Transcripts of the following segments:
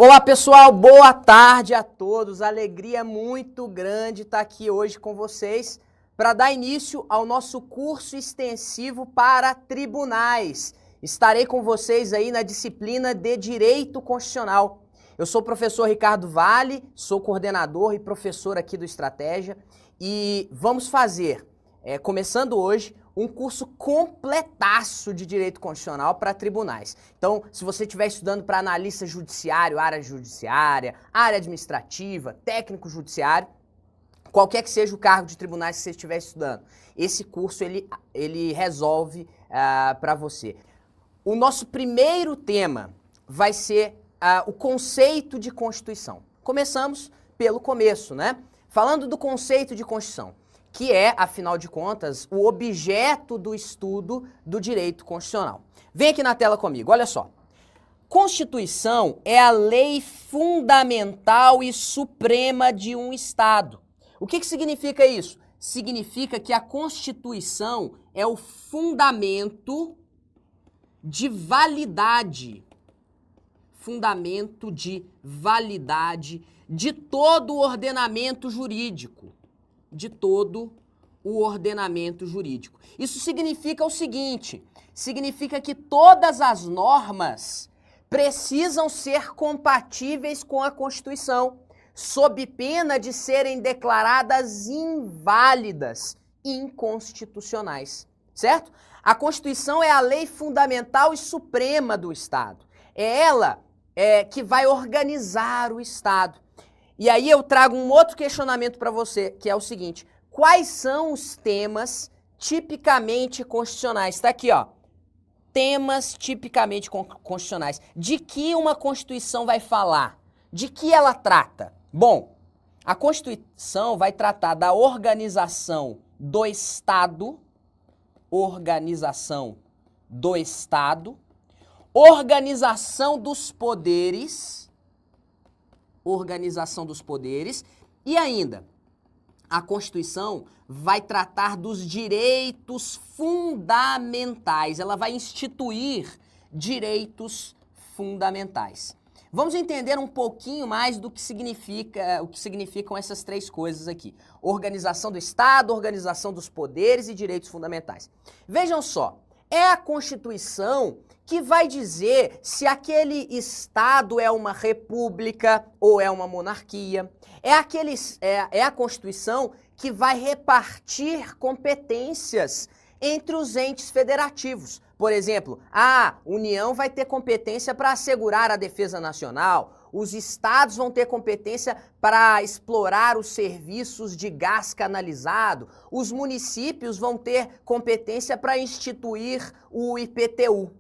Olá pessoal, boa tarde a todos, alegria muito grande estar aqui hoje com vocês para dar início ao nosso curso extensivo para tribunais. Estarei com vocês aí na disciplina de Direito Constitucional. Eu sou o professor Ricardo Vale, sou coordenador e professor aqui do Estratégia e vamos fazer, começando hoje, um curso completaço de Direito Constitucional para tribunais. Então, se você estiver estudando para analista judiciário, área judiciária, área administrativa, técnico judiciário, qualquer que seja o cargo de tribunais que você estiver estudando, esse curso ele resolve para você. O nosso primeiro tema vai ser o conceito de Constituição. Começamos pelo começo, né? Falando do conceito de Constituição, que é, afinal de contas, o objeto do estudo do direito constitucional. Vem aqui na tela comigo, olha só. Constituição é a lei fundamental e suprema de um Estado. O que significa isso? Significa que a Constituição é o fundamento de validade. Fundamento de validade de todo o ordenamento jurídico. De todo o ordenamento jurídico. Isso significa o seguinte, significa que todas as normas precisam ser compatíveis com a Constituição, sob pena de serem declaradas inválidas, inconstitucionais, certo? A Constituição é a lei fundamental e suprema do Estado. É ela que vai organizar o Estado. E aí eu trago um outro questionamento para você, que é o seguinte: quais são os temas tipicamente constitucionais? Está aqui, ó. Temas tipicamente constitucionais. De que uma Constituição vai falar? De que ela trata? Bom, a Constituição vai tratar da organização do Estado, organização dos poderes, e ainda, a Constituição vai tratar dos direitos fundamentais, ela vai instituir direitos fundamentais. Vamos entender um pouquinho mais do que significam essas três coisas aqui. Organização do Estado, organização dos poderes e direitos fundamentais. Vejam só, é a Constituição que vai dizer se aquele Estado é uma república ou é uma monarquia. É a Constituição que vai repartir competências entre os entes federativos. Por exemplo, a União vai ter competência para assegurar a defesa nacional, os estados vão ter competência para explorar os serviços de gás canalizado, os municípios vão ter competência para instituir o IPTU.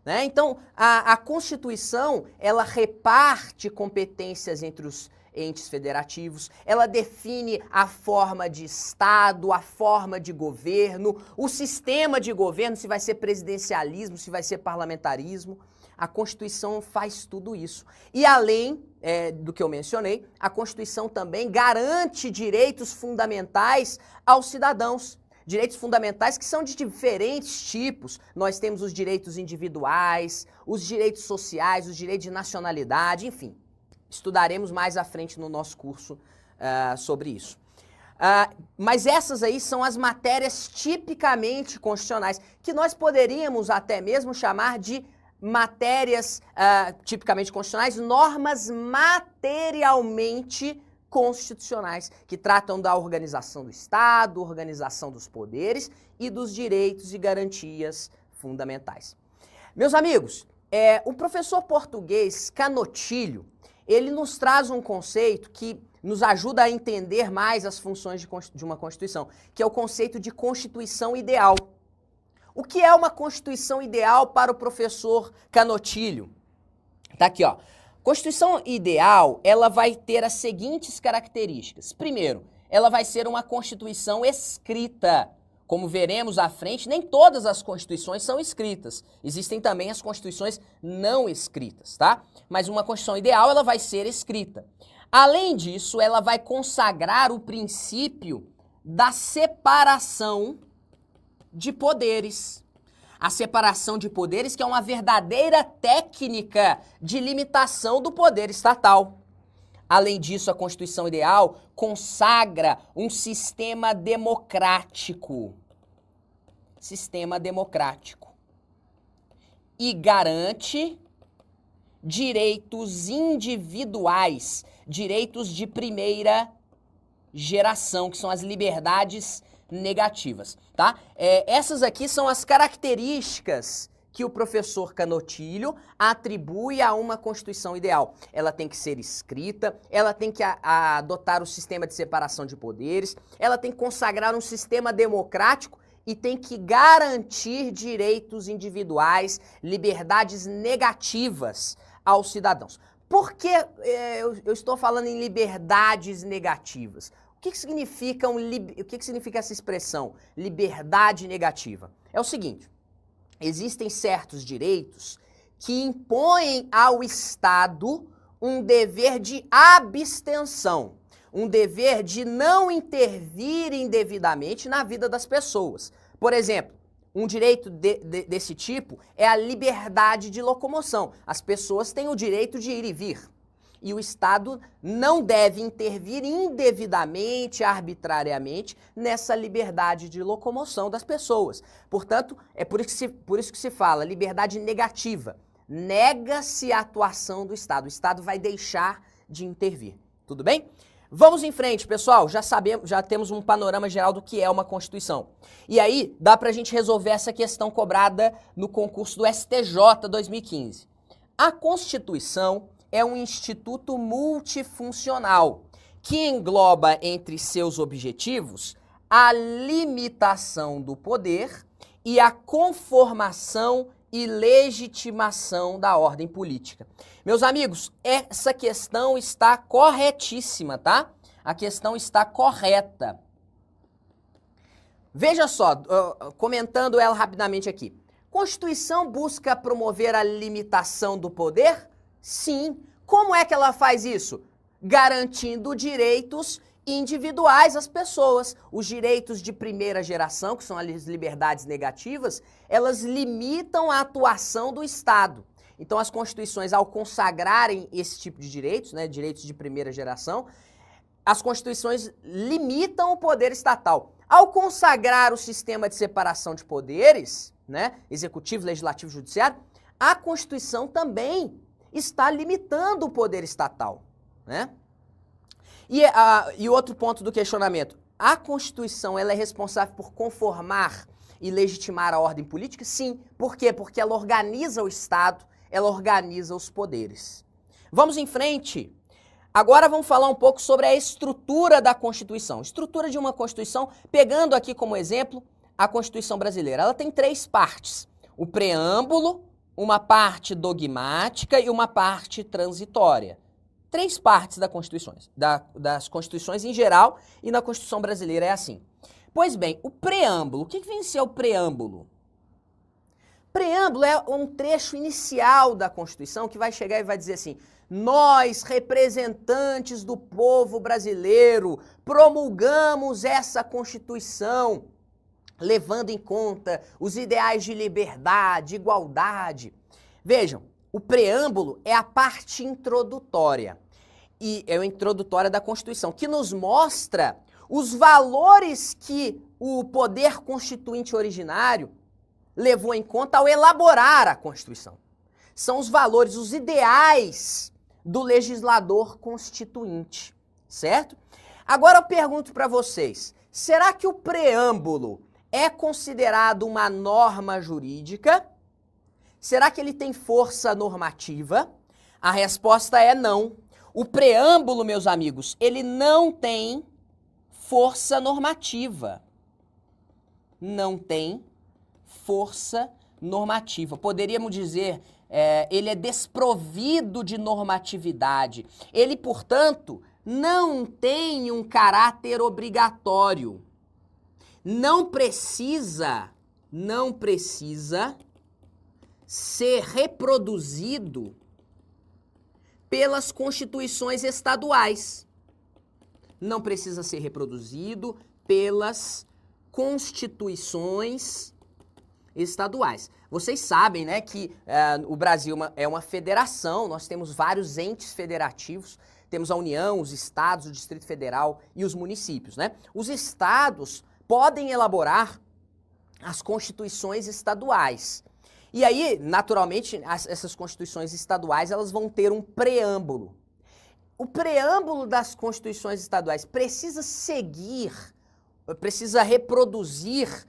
Né? Então, a Constituição, ela reparte competências entre os entes federativos, ela define a forma de Estado, a forma de governo, o sistema de governo, se vai ser presidencialismo, se vai ser parlamentarismo. A Constituição faz tudo isso. E além do que eu mencionei, a Constituição também garante direitos fundamentais aos cidadãos. Direitos fundamentais que são de diferentes tipos. Nós temos os direitos individuais, os direitos sociais, os direitos de nacionalidade, enfim. Estudaremos mais à frente no nosso curso sobre isso. Mas essas aí são as matérias tipicamente constitucionais, que nós poderíamos até mesmo chamar de matérias tipicamente constitucionais, normas materialmente constitucionais, que tratam da organização do Estado, organização dos poderes e dos direitos e garantias fundamentais. Meus amigos, o professor português Canotilho, ele nos traz um conceito que nos ajuda a entender mais as funções de uma Constituição, que é o conceito de Constituição ideal. O que é uma Constituição ideal para o professor Canotilho? Tá aqui, ó. Constituição ideal, ela vai ter as seguintes características. Primeiro, ela vai ser uma Constituição escrita. Como veremos à frente, nem todas as Constituições são escritas. Existem também as Constituições não escritas, tá? Mas uma Constituição ideal, ela vai ser escrita. Além disso, ela vai consagrar o princípio da separação de poderes. a separação de poderes, que é uma verdadeira técnica de limitação do poder estatal. Além disso, a Constituição Ideal consagra um sistema democrático. Sistema democrático. E garante direitos individuais, direitos de primeira geração, que são as liberdades negativas, tá? Essas aqui são as características que o professor Canottilho atribui a uma Constituição Ideal. Ela tem que ser escrita, ela tem que adotar o sistema de separação de poderes, ela tem que consagrar um sistema democrático e tem que garantir direitos individuais, liberdades negativas aos cidadãos. Por que eu estou falando em liberdades negativas? O que significa essa expressão, liberdade negativa? É o seguinte, existem certos direitos que impõem ao Estado um dever de abstenção, um dever de não intervir indevidamente na vida das pessoas. Por exemplo, um direito desse tipo é a liberdade de locomoção. As pessoas têm o direito de ir e vir. E o Estado não deve intervir indevidamente, arbitrariamente, nessa liberdade de locomoção das pessoas. Portanto, é por isso que se fala liberdade negativa. Nega-se a atuação do Estado. O Estado vai deixar de intervir. Tudo bem? Vamos em frente, pessoal. Já temos um panorama geral do que é uma Constituição. E aí, dá pra gente resolver essa questão cobrada no concurso do STJ 2015. A Constituição é um instituto multifuncional que engloba entre seus objetivos a limitação do poder e a conformação e legitimação da ordem política. Meus amigos, essa questão está corretíssima, tá? A questão está correta. Veja só, comentando ela rapidamente aqui. Constituição busca promover a limitação do poder? Sim. Como é que ela faz isso? Garantindo direitos individuais às pessoas. Os direitos de primeira geração, que são as liberdades negativas, elas limitam a atuação do Estado. Então, as constituições, ao consagrarem esse tipo de direitos, né, direitos de primeira geração, as constituições limitam o poder estatal. Ao consagrar o sistema de separação de poderes, né, executivo, legislativo e judiciário, a Constituição também está limitando o poder estatal, né? E outro ponto do questionamento, a Constituição ela é responsável por conformar e legitimar a ordem política? Sim. Por quê? Porque ela organiza o Estado, ela organiza os poderes. Vamos em frente. Agora vamos falar um pouco sobre a estrutura da Constituição. Estrutura de uma Constituição, pegando aqui como exemplo a Constituição brasileira. Ela tem 3 partes. O preâmbulo, uma parte dogmática e uma parte transitória. 3 partes das Constituições em geral, e na Constituição brasileira é assim. Pois bem, o preâmbulo, o que vem a ser o preâmbulo? Preâmbulo é um trecho inicial da Constituição que vai chegar e vai dizer assim: nós, representantes do povo brasileiro, promulgamos essa Constituição, levando em conta os ideais de liberdade, igualdade. Vejam, o preâmbulo é a parte introdutória, e é a introdutória da Constituição, que nos mostra os valores que o poder constituinte originário levou em conta ao elaborar a Constituição. São os valores, os ideais do legislador constituinte, certo? Agora eu pergunto para vocês, será que o preâmbulo é considerado uma norma jurídica? Será que ele tem força normativa? A resposta é não. O preâmbulo, meus amigos, ele não tem força normativa. Não tem força normativa. Poderíamos dizer, ele é desprovido de normatividade. Ele, portanto, não tem um caráter obrigatório. Não precisa ser reproduzido pelas constituições estaduais. Não precisa ser reproduzido pelas constituições estaduais. Vocês sabem, né, que o Brasil é uma federação, nós temos vários entes federativos, temos a União, os estados, o Distrito Federal e os municípios, né? Os estados podem elaborar as constituições estaduais. E aí, naturalmente, essas constituições estaduais, elas vão ter um preâmbulo. O preâmbulo das constituições estaduais precisa reproduzir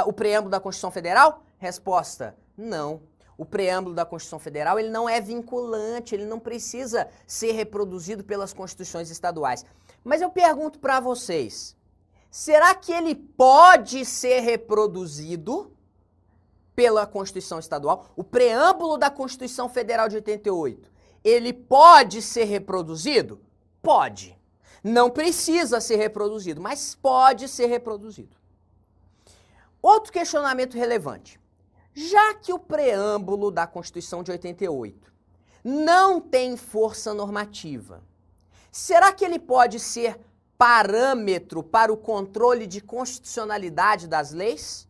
o preâmbulo da Constituição Federal? Resposta: não. O preâmbulo da Constituição Federal, ele não é vinculante, ele não precisa ser reproduzido pelas constituições estaduais. Mas eu pergunto para vocês, será que ele pode ser reproduzido pela Constituição Estadual? O preâmbulo da Constituição Federal de 88, ele pode ser reproduzido? Pode. Não precisa ser reproduzido, mas pode ser reproduzido. Outro questionamento relevante. Já que o preâmbulo da Constituição de 88 não tem força normativa, será que ele pode ser parâmetro para o controle de constitucionalidade das leis?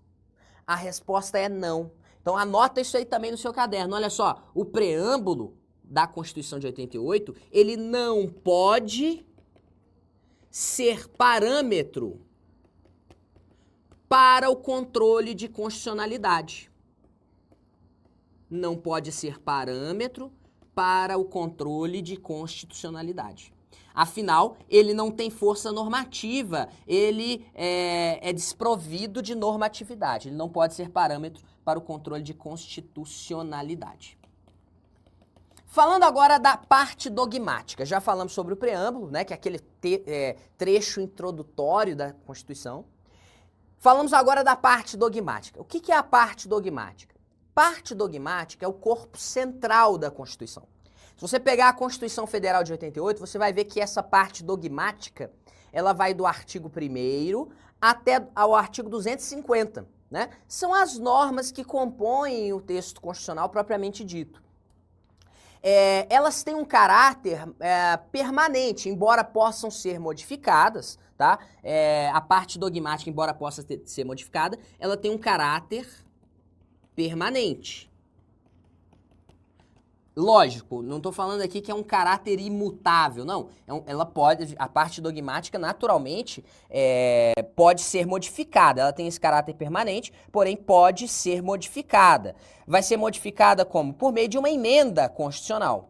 A resposta é não. Então anota isso aí também no seu caderno. Olha só, o preâmbulo da Constituição de 88, ele não pode ser parâmetro para o controle de constitucionalidade. Não pode ser parâmetro para o controle de constitucionalidade. Afinal, ele não tem força normativa, ele é desprovido de normatividade. Ele não pode ser parâmetro para o controle de constitucionalidade. Falando agora da parte dogmática, já falamos sobre o preâmbulo, né, que é aquele trecho introdutório da Constituição. Falamos agora da parte dogmática. O que é a parte dogmática? Parte dogmática é o corpo central da Constituição. Se você pegar a Constituição Federal de 88, você vai ver que essa parte dogmática, ela vai do artigo 1º até ao artigo 250, né? São as normas que compõem o texto constitucional propriamente dito. Elas têm um caráter permanente, embora possam ser modificadas, tá? A parte dogmática, embora possa ser modificada, ela tem um caráter permanente. Lógico, não estou falando aqui que é um caráter imutável, não. Ela pode, a parte dogmática, naturalmente, pode ser modificada. Ela tem esse caráter permanente, porém pode ser modificada. Vai ser modificada como? Por meio de uma emenda constitucional.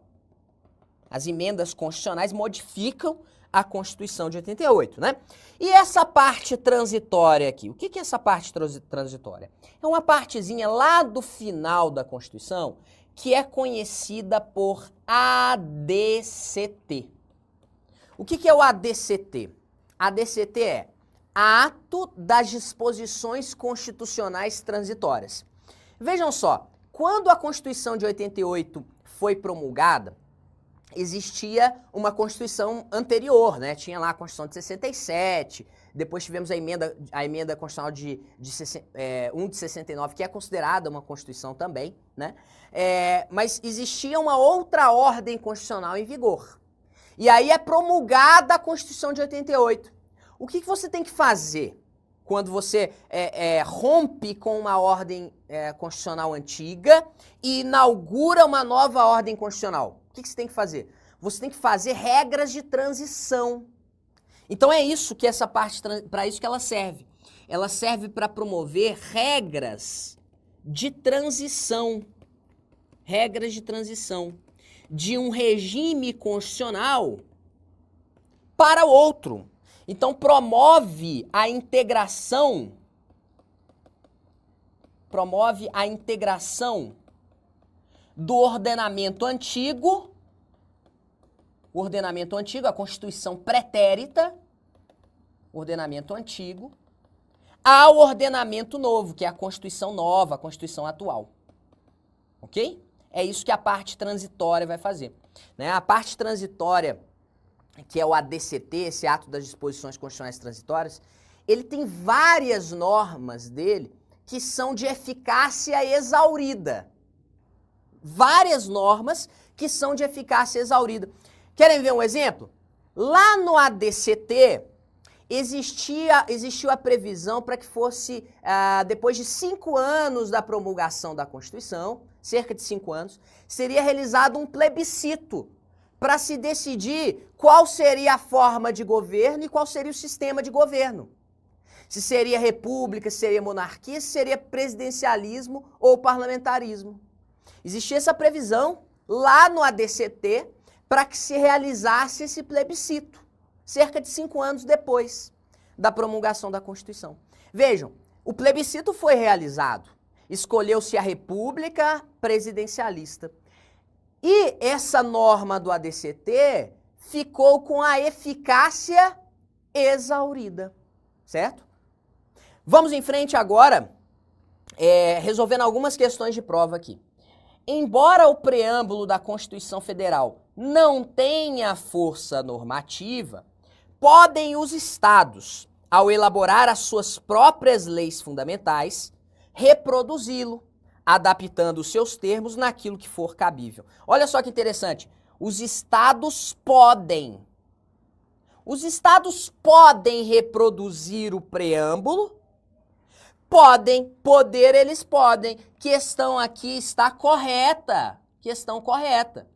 As emendas constitucionais modificam a Constituição de 88, né? E essa parte transitória aqui, o que é essa parte transitória? É uma partezinha lá do final da Constituição que é conhecida por ADCT. O que é o ADCT? ADCT é Ato das Disposições Constitucionais Transitórias. Vejam só, quando a Constituição de 88 foi promulgada, existia uma Constituição anterior, né? Tinha lá a Constituição de 67, depois tivemos a emenda constitucional de 1 de 69, que é considerada uma Constituição também, né? Mas existia uma outra ordem constitucional em vigor. E aí é promulgada a Constituição de 88. O que você tem que fazer quando você rompe com uma ordem constitucional antiga e inaugura uma nova ordem constitucional? O que você tem que fazer? Você tem que fazer regras de transição. Então é isso que essa parte, para isso que ela serve. Ela serve para promover regras de transição. Regras de transição de um regime constitucional para outro. Então promove a integração do ordenamento antigo, a Constituição pretérita, ordenamento antigo, ao ordenamento novo, que é a Constituição nova, a Constituição atual. Ok? É isso que a parte transitória vai fazer, né? A parte transitória, que é o ADCT, esse Ato das Disposições Constitucionais Transitórias, ele tem várias normas dele que são de eficácia exaurida. Várias normas que são de eficácia exaurida. Querem ver um exemplo? Lá no ADCT, existiu a previsão para que fosse, depois de 5 anos da promulgação da Constituição, cerca de 5 anos, seria realizado um plebiscito para se decidir qual seria a forma de governo e qual seria o sistema de governo. Se seria república, se seria monarquia, se seria presidencialismo ou parlamentarismo. Existia essa previsão lá no ADCT para que se realizasse esse plebiscito, cerca de 5 anos depois da promulgação da Constituição. Vejam, o plebiscito foi realizado, escolheu-se a república presidencialista. E essa norma do ADCT ficou com a eficácia exaurida, certo? Vamos em frente agora, resolvendo algumas questões de prova aqui. Embora o preâmbulo da Constituição Federal não tenha força normativa, podem os estados, ao elaborar as suas próprias leis fundamentais, reproduzi-lo, adaptando os seus termos naquilo que for cabível. Olha só que interessante. Os estados podem. Os estados podem reproduzir o preâmbulo. Podem, poder eles podem. Questão aqui está correta. Questão correta.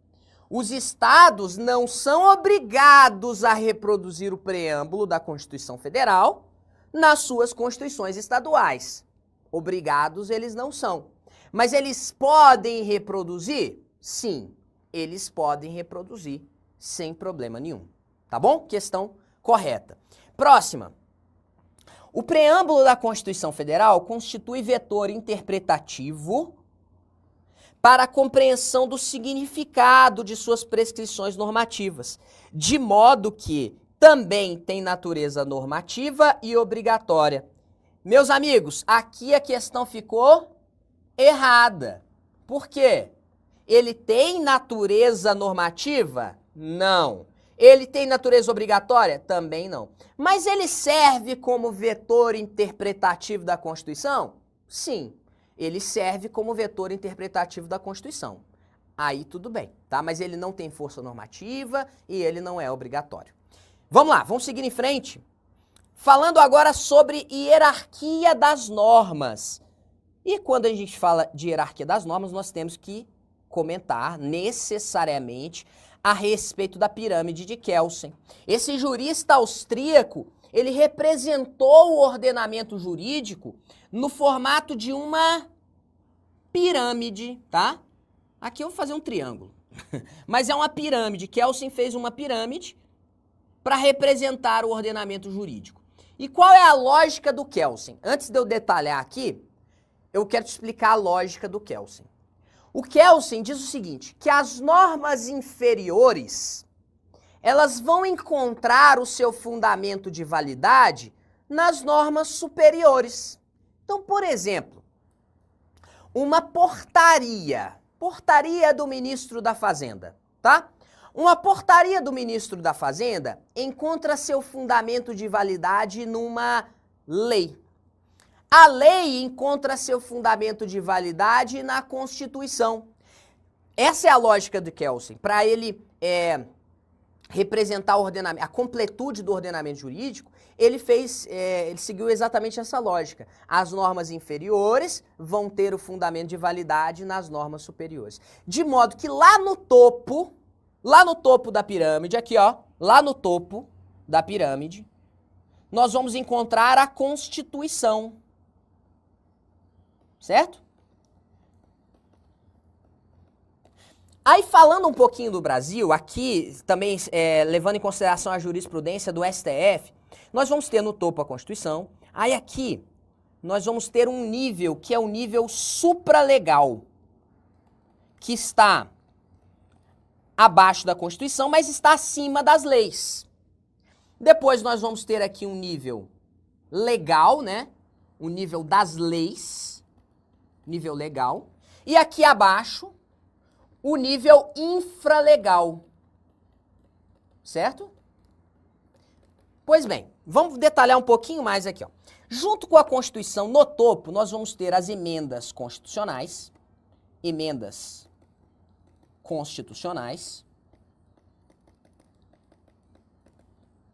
Os estados não são obrigados a reproduzir o preâmbulo da Constituição Federal nas suas constituições estaduais. Obrigados eles não são. Mas eles podem reproduzir? Sim, eles podem reproduzir sem problema nenhum. Tá bom? Questão correta. Próxima. O preâmbulo da Constituição Federal constitui vetor interpretativo para a compreensão do significado de suas prescrições normativas, de modo que também tem natureza normativa e obrigatória. Meus amigos, aqui a questão ficou errada. Por quê? Ele tem natureza normativa? Não. Ele tem natureza obrigatória? Também não. Mas ele serve como vetor interpretativo da Constituição? Sim, ele serve como vetor interpretativo da Constituição. Aí tudo bem, tá? Mas ele não tem força normativa e ele não é obrigatório. Vamos lá, vamos seguir em frente. Falando agora sobre hierarquia das normas. E quando a gente fala de hierarquia das normas, nós temos que comentar necessariamente a respeito da pirâmide de Kelsen. Esse jurista austríaco, ele representou o ordenamento jurídico no formato de uma pirâmide, tá? Aqui eu vou fazer um triângulo, mas é uma pirâmide. Kelsen fez uma pirâmide para representar o ordenamento jurídico. E qual é a lógica do Kelsen? Antes de eu detalhar aqui, eu quero te explicar a lógica do Kelsen. O Kelsen diz o seguinte, que as normas inferiores, elas vão encontrar o seu fundamento de validade nas normas superiores. Então, por exemplo, uma portaria do ministro da Fazenda, tá? Uma portaria do ministro da Fazenda encontra seu fundamento de validade numa lei. A lei encontra seu fundamento de validade na Constituição. Essa é a lógica do Kelsen. Para ele representar o ordenamento, a completude do ordenamento jurídico, ele seguiu exatamente essa lógica. As normas inferiores vão ter o fundamento de validade nas normas superiores. De modo que lá no topo da pirâmide, aqui ó, lá no topo da pirâmide, nós vamos encontrar a Constituição. Certo? Aí falando um pouquinho do Brasil, aqui também levando em consideração a jurisprudência do STF, nós vamos ter no topo a Constituição, aí aqui nós vamos ter um nível que é o nível supralegal, que está abaixo da Constituição, mas está acima das leis. Depois nós vamos ter aqui um nível legal, né? O nível das leis, nível legal. E aqui abaixo, o nível infralegal. Certo? Pois bem, vamos detalhar um pouquinho mais aqui, ó. Junto com a Constituição, no topo, nós vamos ter as emendas constitucionais. Emendas constitucionais.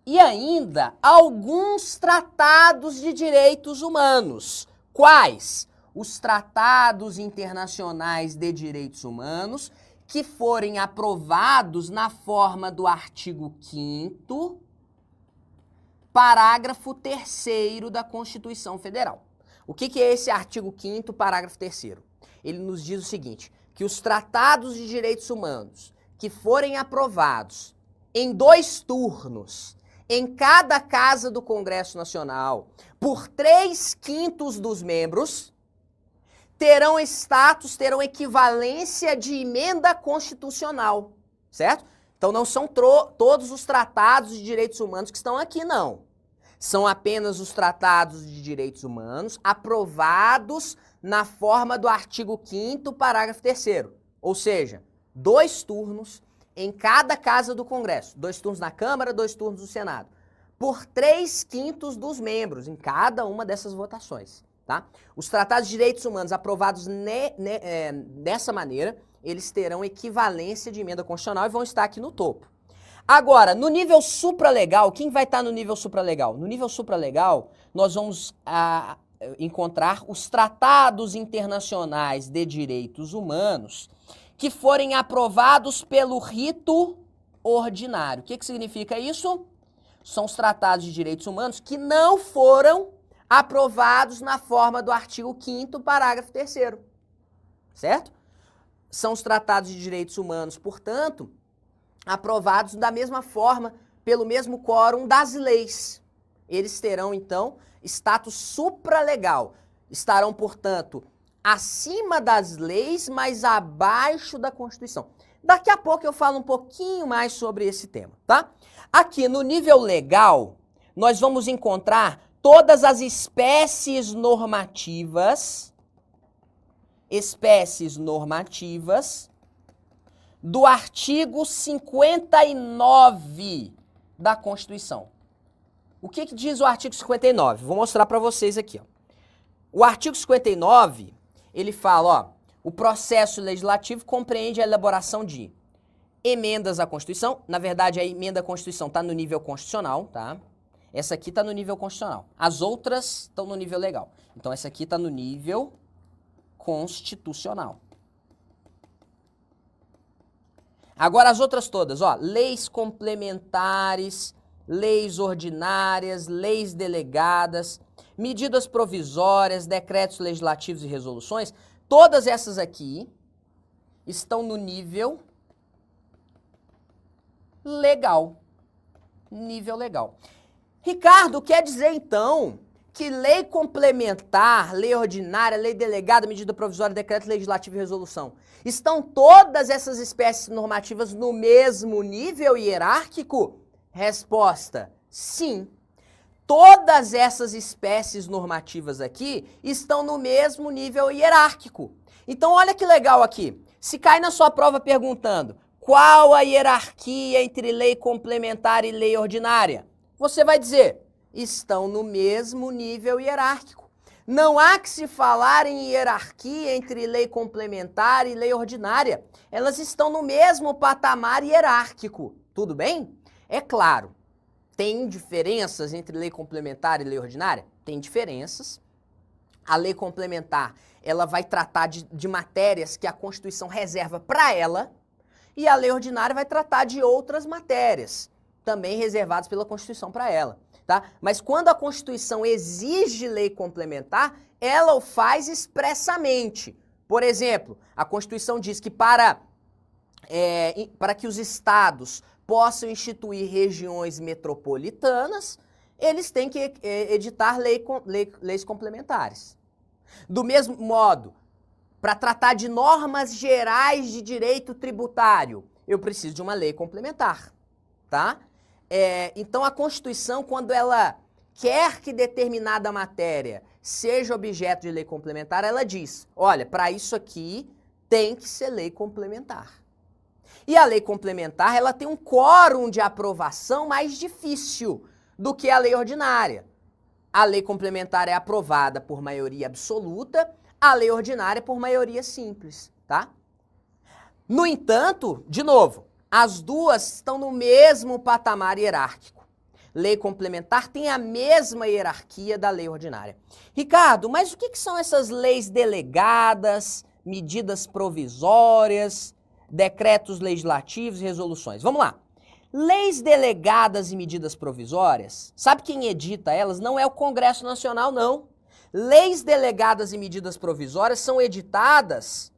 E ainda alguns tratados de direitos humanos. Quais? Os tratados internacionais de direitos humanos que forem aprovados na forma do artigo 5º, parágrafo 3º da Constituição Federal. O que é esse artigo 5º, parágrafo 3º? Ele nos diz o seguinte, que os tratados de direitos humanos que forem aprovados em 2 turnos, em cada casa do Congresso Nacional, por 3/5 dos membros, terão status, terão equivalência de emenda constitucional, certo? Então não são todos os tratados de direitos humanos que estão aqui, não. São apenas os tratados de direitos humanos aprovados na forma do artigo 5º, parágrafo 3º. Ou seja, 2 turnos em cada casa do Congresso. 2 turnos na Câmara, 2 turnos no Senado. Por 3/5 dos membros em cada uma dessas votações. Tá? Os tratados de direitos humanos aprovados dessa maneira, eles terão equivalência de emenda constitucional e vão estar aqui no topo. Agora, no nível supralegal, quem vai estar no nível supralegal? No nível supralegal, nós vamos encontrar os tratados internacionais de direitos humanos que forem aprovados pelo rito ordinário. O que significa isso? São os tratados de direitos humanos que não foram aprovados na forma do artigo 5º, parágrafo 3º, certo? São os tratados de direitos humanos, portanto, aprovados da mesma forma, pelo mesmo quórum das leis. Eles terão, então, status supralegal. Estarão, portanto, acima das leis, mas abaixo da Constituição. Daqui a pouco eu falo um pouquinho mais sobre esse tema, tá? Aqui no nível legal, nós vamos encontrar todas as espécies normativas do artigo 59 da Constituição. O que diz o artigo 59? Vou mostrar para vocês aqui, ó. O artigo 59, ele fala, ó, o processo legislativo compreende a elaboração de emendas à Constituição. Na verdade, a emenda à Constituição está no nível constitucional, tá? Essa aqui está no nível constitucional. As outras estão no nível legal. Então, essa aqui está no nível constitucional. Agora, as outras todas, ó, leis complementares, leis ordinárias, leis delegadas, medidas provisórias, decretos legislativos e resoluções, todas essas aqui estão no nível legal. Nível legal. Ricardo, quer dizer então que lei complementar, lei ordinária, lei delegada, medida provisória, decreto legislativo e resolução, estão todas essas espécies normativas no mesmo nível hierárquico? Resposta: sim. Todas essas espécies normativas aqui estão no mesmo nível hierárquico. Então, olha que legal aqui. Se cai na sua prova perguntando qual a hierarquia entre lei complementar e lei ordinária, você vai dizer, estão no mesmo nível hierárquico. Não há que se falar em hierarquia entre lei complementar e lei ordinária. Elas estão no mesmo patamar hierárquico. Tudo bem? É claro, tem diferenças entre lei complementar e lei ordinária? Tem diferenças. A lei complementar, ela vai tratar de matérias que a Constituição reserva para ela, e a lei ordinária vai tratar de outras matérias, também reservadas pela Constituição para ela, tá? Mas quando a Constituição exige lei complementar, ela o faz expressamente. Por exemplo, a Constituição diz que para que os estados possam instituir regiões metropolitanas, eles têm que editar leis complementares. Do mesmo modo, para tratar de normas gerais de direito tributário, eu preciso de uma lei complementar, tá? Então, a Constituição, quando ela quer que determinada matéria seja objeto de lei complementar, ela diz, olha, para isso aqui tem que ser lei complementar. E a lei complementar, ela tem um quórum de aprovação mais difícil do que a lei ordinária. A lei complementar é aprovada por maioria absoluta, a lei ordinária por maioria simples, tá? No entanto, de novo, as duas estão no mesmo patamar hierárquico. lei complementar tem a mesma hierarquia da lei ordinária. Ricardo, mas o que são essas leis delegadas, medidas provisórias, decretos legislativos e resoluções? Vamos lá. Leis delegadas e medidas provisórias, sabe quem edita elas? Não é o Congresso Nacional, não. Leis delegadas e medidas provisórias são editadas,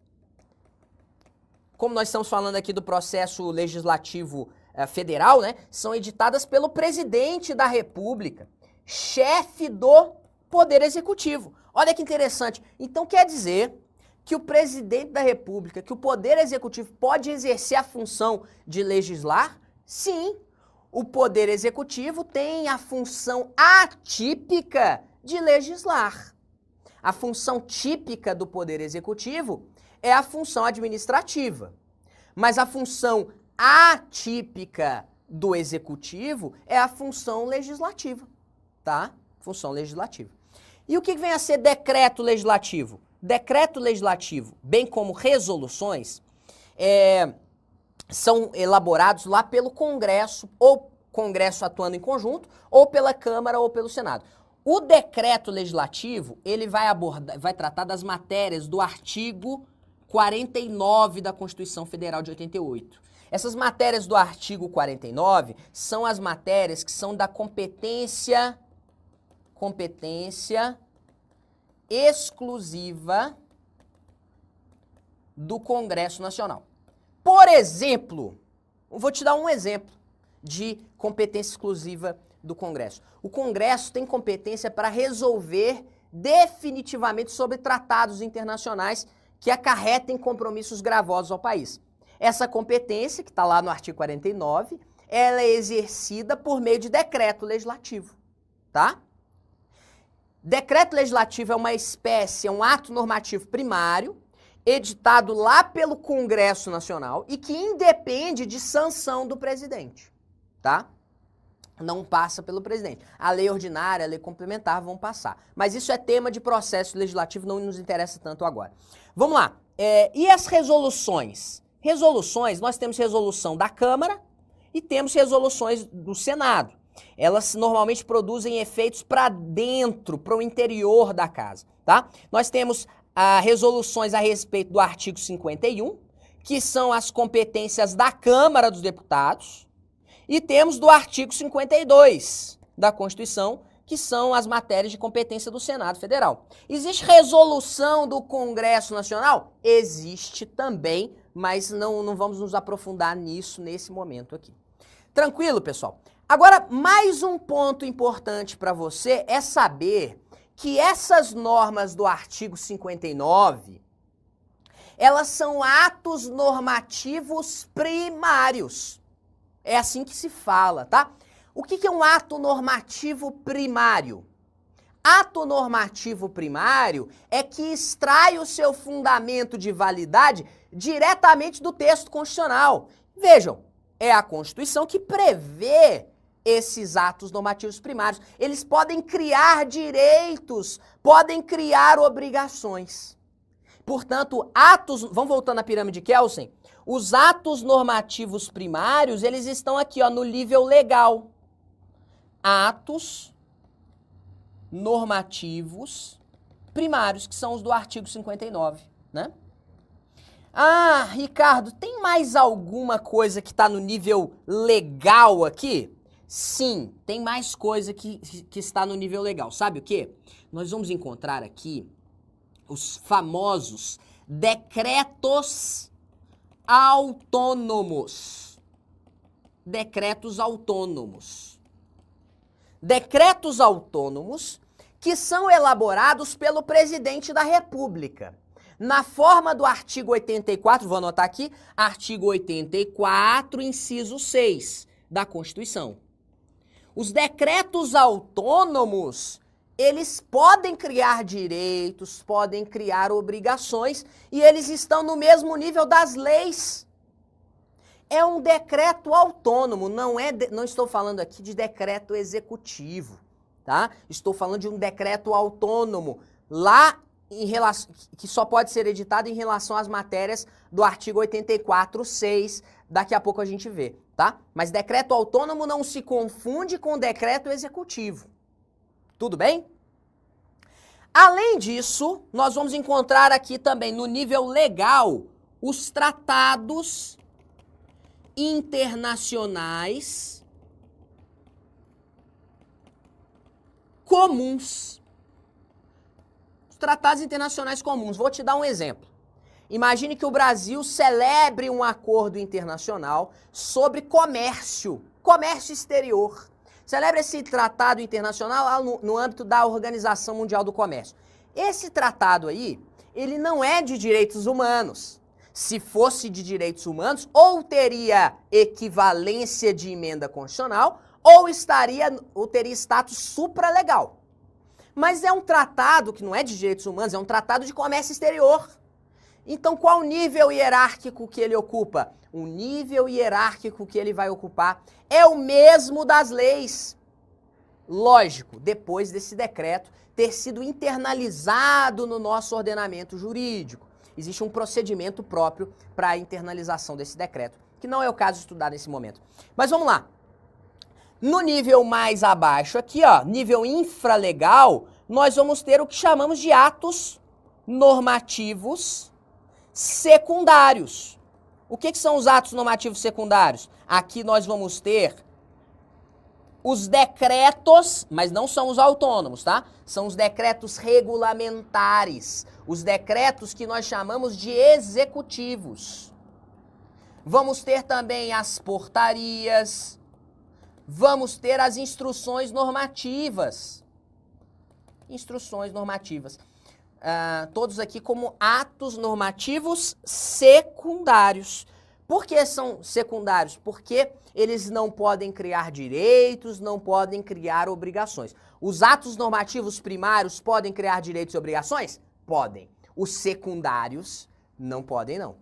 como nós estamos falando aqui do processo legislativo federal, né? São editadas pelo presidente da República, chefe do Poder Executivo. Olha que interessante. Então quer dizer que o presidente da República, que o Poder Executivo pode exercer a função de legislar? Sim. O Poder Executivo tem a função atípica de legislar. A função típica do Poder Executivo é a função administrativa. Mas a função atípica do Executivo é a função legislativa, tá? Função legislativa. E o que vem a ser decreto legislativo? Decreto legislativo, bem como resoluções, são elaborados lá pelo Congresso, ou Congresso atuando em conjunto, ou pela Câmara ou pelo Senado. O decreto legislativo, ele vai tratar das matérias do artigo 49 da Constituição Federal de 88. Essas matérias do artigo 49 são as matérias que são da competência exclusiva do Congresso Nacional. Por exemplo, vou te dar um exemplo de competência exclusiva do Congresso. O Congresso tem competência para resolver definitivamente sobre tratados internacionais que acarretem compromissos gravosos ao país. Essa competência, que está lá no artigo 49, ela é exercida por meio de decreto legislativo, tá? Decreto legislativo é uma espécie, é um ato normativo primário, editado lá pelo Congresso Nacional e que independe de sanção do presidente, tá? Não passa pelo presidente. A lei ordinária, a lei complementar vão passar. Mas isso é tema de processo legislativo, não nos interessa tanto agora. Vamos lá. E as resoluções? Resoluções, nós temos resolução da Câmara e temos resoluções do Senado. Elas normalmente produzem efeitos para dentro, para o interior da casa, tá? Nós temos resoluções a respeito do artigo 51, que são as competências da Câmara dos Deputados, e temos do artigo 52 da Constituição, que são as matérias de competência do Senado Federal. Existe resolução do Congresso Nacional? Existe também, mas não vamos nos aprofundar nisso nesse momento aqui. Tranquilo, pessoal? Agora, mais um ponto importante para você é saber que essas normas do artigo 59, elas são atos normativos primários. É assim que se fala, tá? O que é um ato normativo primário? Ato normativo primário é que extrai o seu fundamento de validade diretamente do texto constitucional. Vejam, é a Constituição que prevê esses atos normativos primários. Eles podem criar direitos, podem criar obrigações. Portanto, vamos voltando à pirâmide Kelsen, os atos normativos primários, eles estão aqui, ó, no nível legal. Atos normativos primários, que são os do artigo 59, né? Ah, Ricardo, tem mais alguma coisa que está no nível legal aqui? Sim, tem mais coisa que está no nível legal. Sabe o quê? Nós vamos encontrar aqui os famosos decretos autônomos. Decretos autônomos. Decretos autônomos que são elaborados pelo presidente da República. Na forma do artigo 84, vou anotar aqui, artigo 84, inciso 6 da Constituição. Os decretos autônomos, eles podem criar direitos, podem criar obrigações e eles estão no mesmo nível das leis. É um decreto autônomo, não estou falando aqui de decreto executivo, tá? Estou falando de um decreto autônomo, lá que só pode ser editado em relação às matérias do artigo 84, 6, daqui a pouco a gente vê, tá? Mas decreto autônomo não se confunde com decreto executivo. Tudo bem? Além disso, nós vamos encontrar aqui também no nível legal os tratados internacionais comuns. Os tratados internacionais comuns. Vou te dar um exemplo. Imagine que o Brasil celebre um acordo internacional sobre comércio exterior. Celebra esse tratado internacional no âmbito da Organização Mundial do Comércio. Esse tratado aí, ele não é de direitos humanos. Se fosse de direitos humanos, ou teria equivalência de emenda constitucional, ou teria status supralegal. Mas é um tratado que não é de direitos humanos, é um tratado de comércio exterior. Então, qual o nível hierárquico que ele ocupa? O nível hierárquico que ele vai ocupar é o mesmo das leis. Lógico, depois desse decreto ter sido internalizado no nosso ordenamento jurídico. Existe um procedimento próprio para a internalização desse decreto, que não é o caso de estudar nesse momento. Mas vamos lá. No nível mais abaixo aqui, ó, nível infralegal, nós vamos ter o que chamamos de atos normativos secundários. O que são os atos normativos secundários? Aqui nós vamos ter os decretos, mas não são os autônomos, tá? São os decretos regulamentares, os decretos que nós chamamos de executivos. Vamos ter também as portarias, vamos ter as instruções normativas. Instruções normativas. Todos aqui como atos normativos secundários. Por que são secundários? Porque eles não podem criar direitos, não podem criar obrigações. Os atos normativos primários podem criar direitos e obrigações? Podem. Os secundários não podem, não.